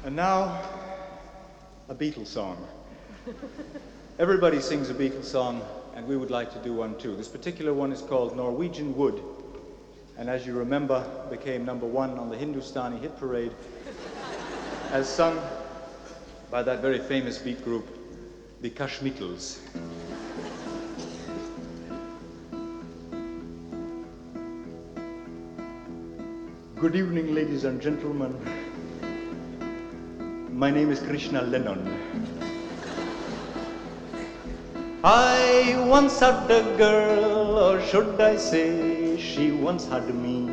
And now, a Beatles song. Everybody sings a Beatles song, and we would like to do one too. This particular one is called Norwegian Wood, and as you remember, became #1 on the Hindustani hit parade, as sung by that very famous beat group, the Kashmitls. Good evening, ladies and gentlemen. My name is Krishna Lennon. I once had a girl, or should I say, she once had me.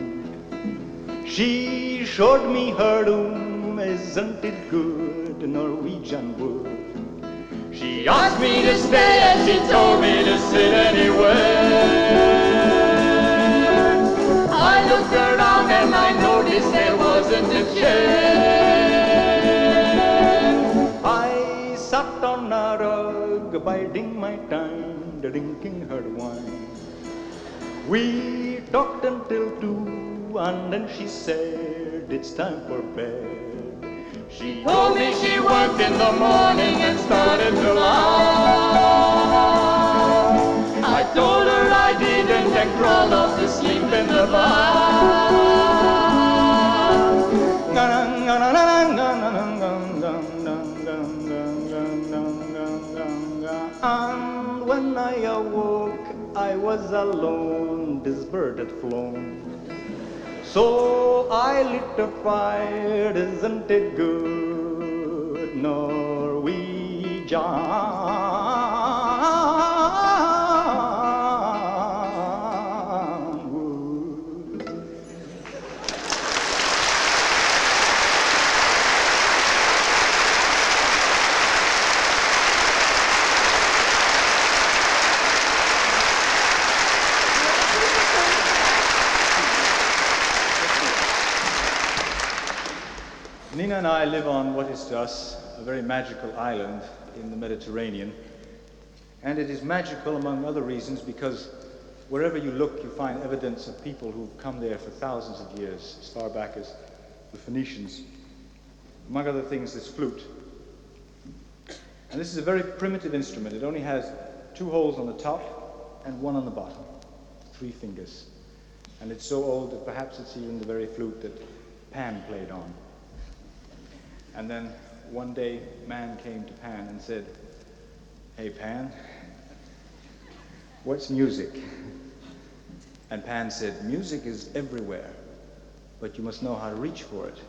She showed me her room, isn't it good, Norwegian wood? She asked me to stay and she told me to sit anywhere. I looked around and I noticed there wasn't a chair. I sat on a rug, biding my time, drinking her wine. We talked until 2, and then she said, it's time for bed. She told me she worked in the morning and started to laugh. I told her I didn't and crawled off to sleep in the bath. And when I awoke, I was alone, this bird had flown. So I lit a fire, isn't it good, Norwegian? Nina and I live on what is to us a very magical island in the Mediterranean. And it is magical among other reasons because wherever you look you find evidence of people who've come there for thousands of years, as far back as the Phoenicians. Among other things, this flute. And this is a very primitive instrument. It only has 2 holes on the top and 1 on the bottom, 3 fingers. And it's so old that perhaps it's even the very flute that Pan played on. And then one day, man came to Pan and said, "Hey Pan, what's music?" And Pan said, "Music is everywhere, but you must know how to reach for it."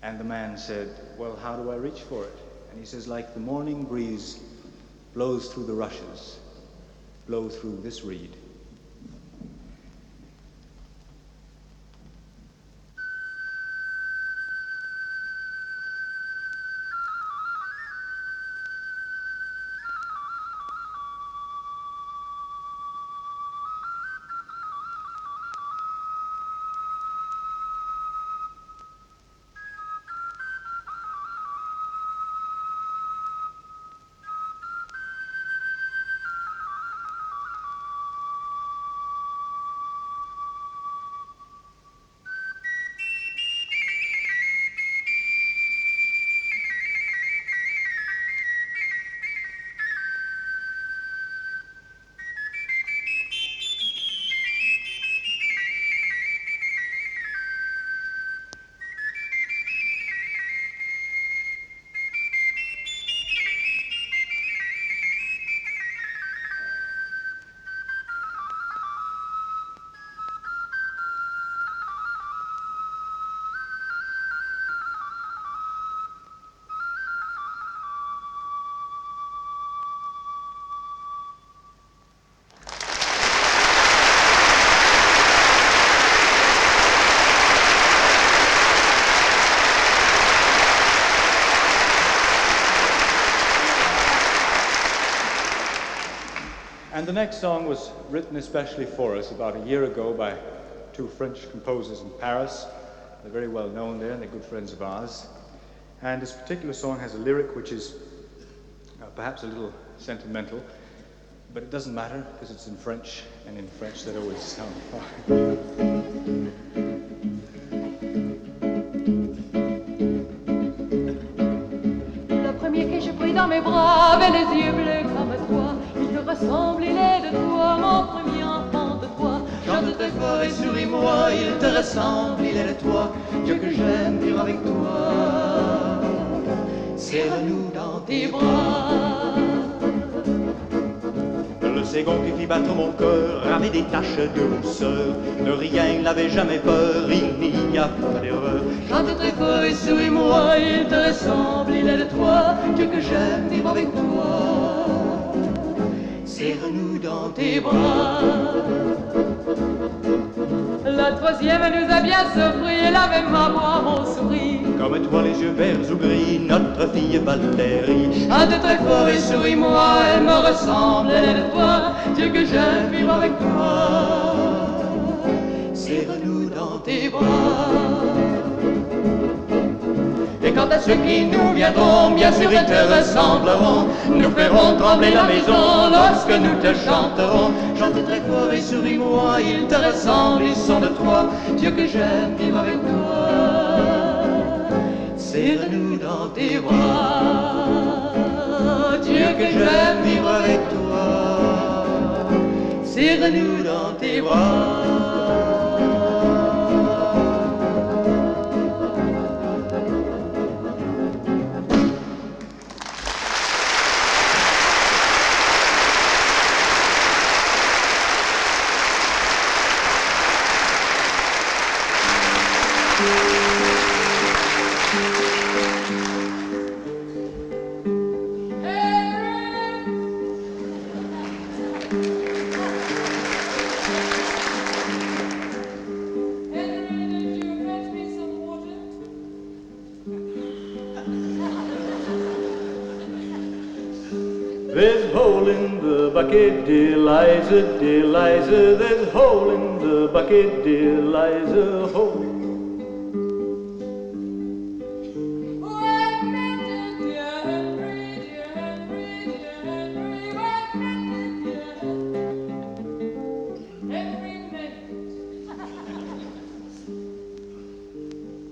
And the man said, "Well, how do I reach for it?" And he says, "Like the morning breeze blows through the rushes, blow through this reed." And the next song was written especially for us about a year ago by 2 French composers in Paris. They're very well known there and they're good friends of ours. And this particular song has a lyric which is perhaps a little sentimental, but it doesn't matter because it's in French, and in French that always sounds fine. dans mes bras avait les yeux bleus comme toi. Il te ressemble, il est de toi, mon premier enfant de toi. Chante très fort et souris-moi, il te ressemble, il est de toi. Dieu que j'aime vivre avec toi. Serre-nous dans tes bras. Le second qui fit battre mon cœur avait des taches de douceur. De rien n'avait jamais peur, il n'y a pas d'erreur. Chante très fort et souris-moi, il te ressemble, il est de toi. Dieu que j'aime vivre avec toi. Serre-nous dans tes bras. La troisième nous a bien surpris, elle avait ma voix, mon sourire. Comme toi les yeux verts ou gris, notre fille Valérie. Chante très fort et souris-moi, elle me ressemble, elle est de toi. Dieu que j'aime vivre avec toi. Serre-nous dans tes bras. Et quant à ceux qui nous viendront, bien sûr ils te ressembleront. Nous ferons trembler la maison lorsque nous te chanterons. Chante très fort et souris-moi, ils te ressemblent, ils sont de toi. Dieu que j'aime vivre avec toi. Serre-nous dans tes bras. Dieu que j'aime vivre avec toi. Serre-nous dans tes bras. There's a hole in the bucket, dear Liza, dear Liza. There's a hole in the bucket, dear Liza, hole.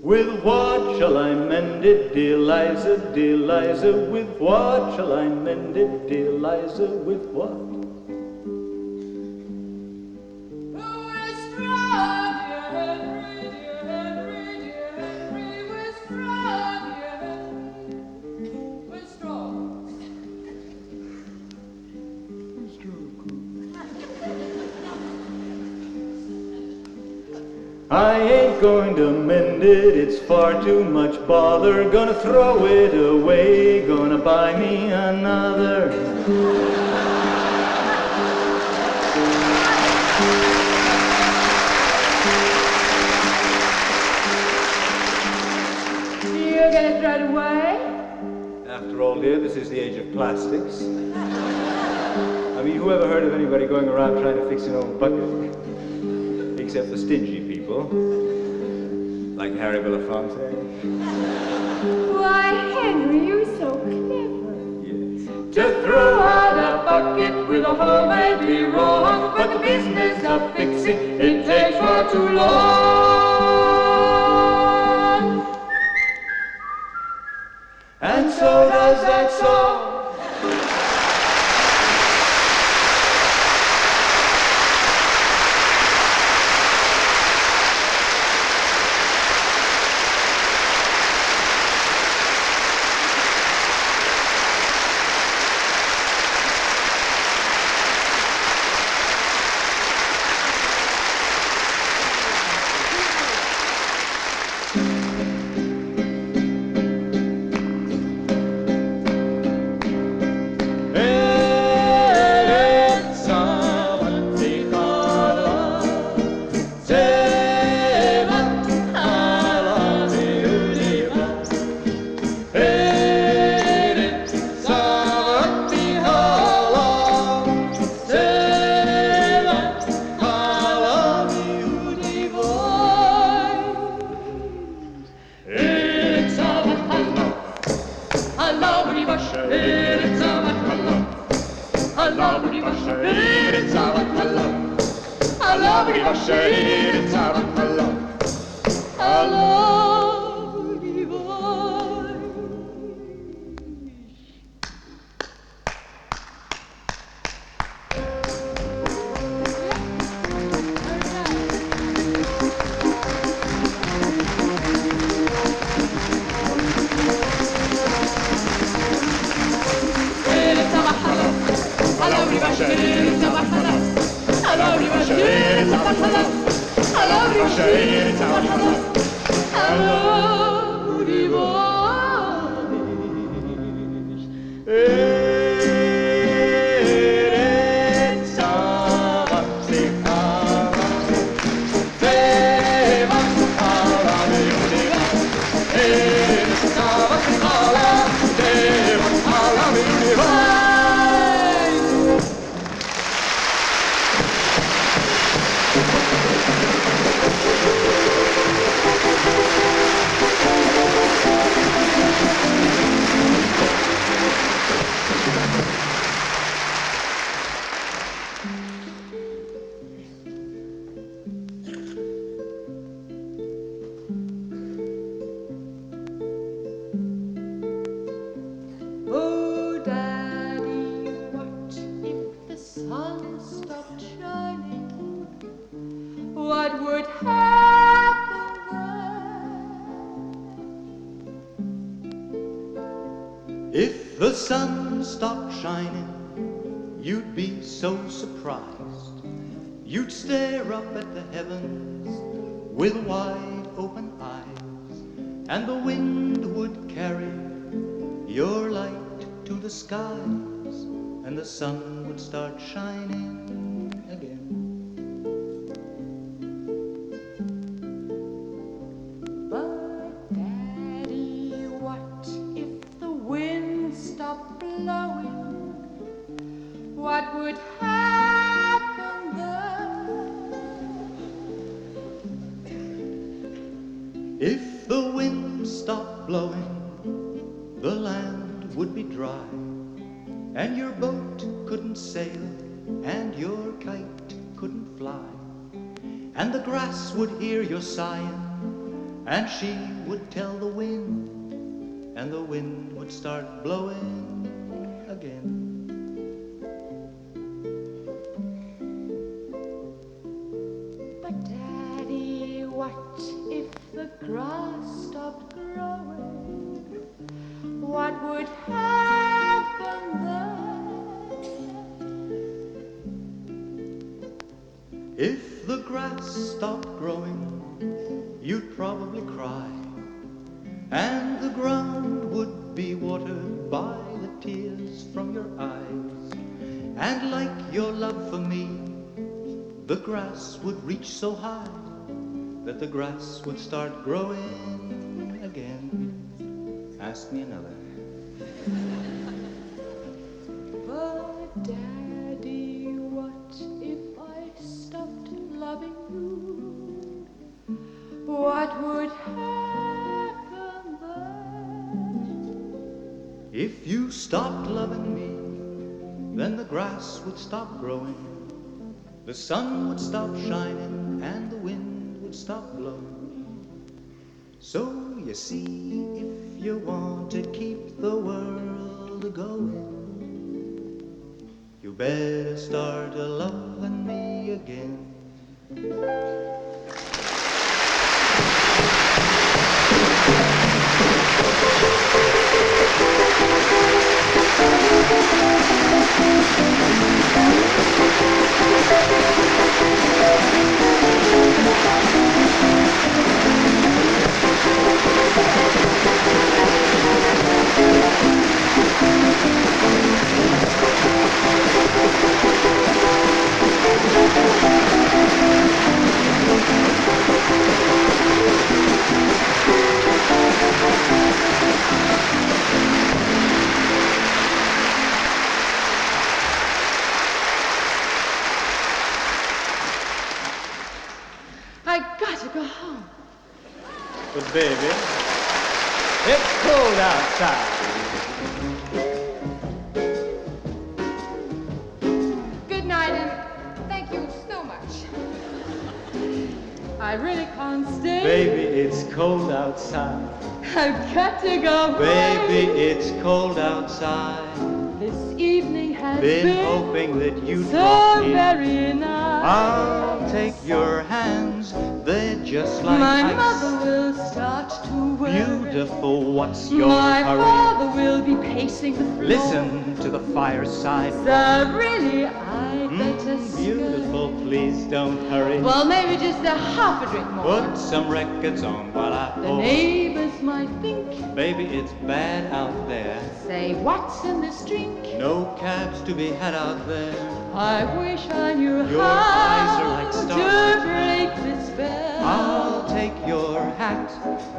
With what shall I mend it, dear Liza, dear Liza? With what shall I mend it, dear Liza? With what? I ain't going to mend it, it's far too much bother. Gonna throw it away, gonna buy me another. You're gonna throw it away? After all, dear, this is the age of plastics. I mean, who ever heard of anybody going around trying to fix an old bucket? Except the stingy people, like Harry Belafonte. Why, Henry, you're so clever. Yes. To throw out a bucket with a hole may be wrong, but the business of fixing it takes far too long. And so does that song. Amour dimanche. Oh, Daddy, what if the sun stopped shining? What would happen then? If the sun stopped shining, you'd be so surprised. You'd stare up at the heavens with wide open eyes, and the wind would carry your light to the skies, and the sun would start shining again. But Daddy, what if the wind stopped blowing? What would happen then? If the wind stopped blowing, the land would be dry, and your boat couldn't sail, and your kite couldn't fly, and the grass would hear your sighing, and she would tell the wind, and the wind would start blowing again. But Daddy, what if the grass stopped growing? What would happen then? If the grass stopped growing, you'd probably cry, and the ground would be watered by the tears from your eyes, and like your love for me, the grass would reach so high that the grass would start growing again. Ask me another. But Daddy, what if I stopped loving you? What would happen then? If you stopped loving me, then the grass would stop growing, the sun would stop shining, and the wind would stop blowing. So you see, if you want to keep the world a-going, you better start a-loving me again. I gotta go home. But baby, it's cold outside. Good night, and thank you so much. I really can't stay. Baby, it's cold outside. I've got to go. Baby, it's cold outside. This evening has Been hoping that you'd so drop in. very nice. I'll take your hands, they're just like My ice. mother will start to worry. Beautiful, what's your My hurry? father will be pacing the floor. Listen to the fireside. So really, I Let us Beautiful, please don't hurry. go. Well, maybe just a half a drink more. Put some records on while I The pour. neighbors might think, Baby, it's bad out there. say, what's in this drink? No cabs to be had out there. I wish I knew Your how eyes are like to starlight. break the spell. I'll take your hat.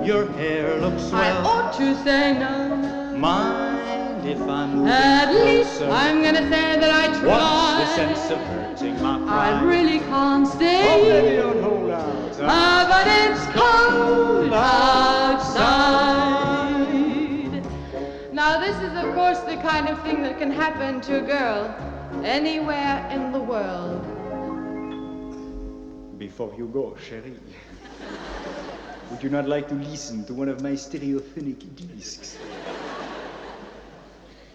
Your hair looks I swell. ought to say no, no. Mind if I move At in least closer? I'm gonna say that I tried. What's the sense of hurting my pride? I really can't Oh, baby, stay. don't hold out. But it's cold outside. Now this is of course the kind of thing that can happen to a girl anywhere in the world. Before you go, chérie, would you not like to listen to one of my stereophonic discs?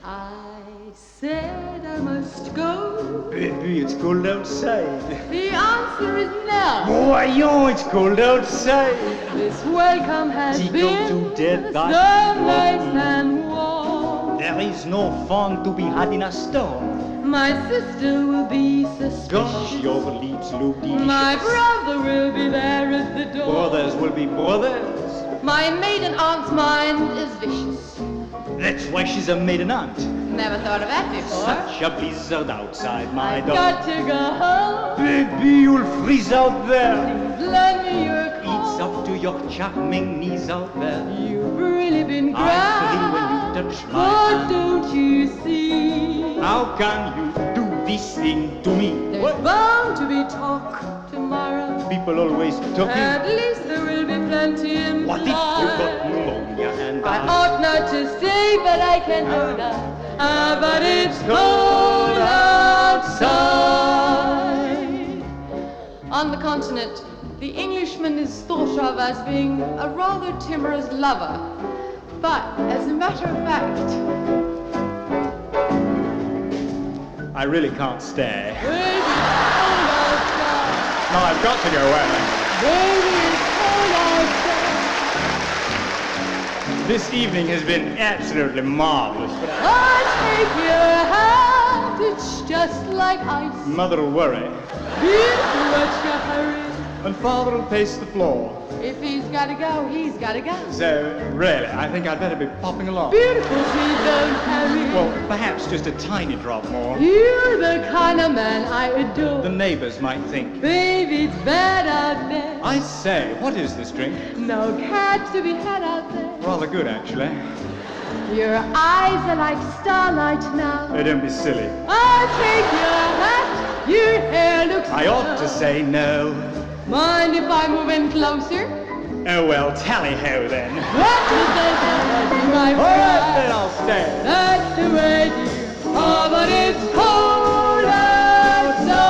I said I must go. Baby, it's cold outside. The answer is no. Voyons, it's cold outside. This welcome has Tickled been to death so by nice storm. and warm. There is no fun to be had in a storm. My sister will be Gosh, suspicious. your lips look delicious. My brother will be there at the door. Brothers will be brothers. My maiden aunt's mind is vicious. That's why she's a maiden aunt. Never thought of that before. Such a blizzard outside my I've door. got to go home. Baby, you'll freeze out there. Lend me your It's coat. up to your charming knees out there. You've really been I feel when you grand. touch my But hand. don't you see? How can you do this thing to me? There's bound to be talk tomorrow. People always talking. At least there will be plenty in What if you got pneumonia and I ought not to stay, but I can hold on. But it's cold outside. On the continent, the Englishman is thought of as being a rather timorous lover. But as a matter of fact, I really can't stay. baby, it's cold outside. No, I've got to go away. Baby, it's cold outside. This evening has been absolutely marvelous. But I take your hand, it's just like ice. Mother will worry, Beautiful, what's your hurry? and Father will pace the floor. If he's gotta go, he's gotta go. So, really, I think I'd better be popping along. Beautiful, please don't hurry. Well, perhaps just a tiny drop more. You're the kind of man I adore. The neighbors might think. Baby, it's bad out there. I say, what is this drink? No cabs to be had out there. Rather good, actually. Your eyes are like starlight now. Oh, don't be silly. I'll take your hat. Your hair looks I ought to swell. say no. Mind if I move in closer? Oh well, tally-ho then. What was I saying, my All right, then friend? I'll stay. That's the way, dear. Oh, but it's cold outside.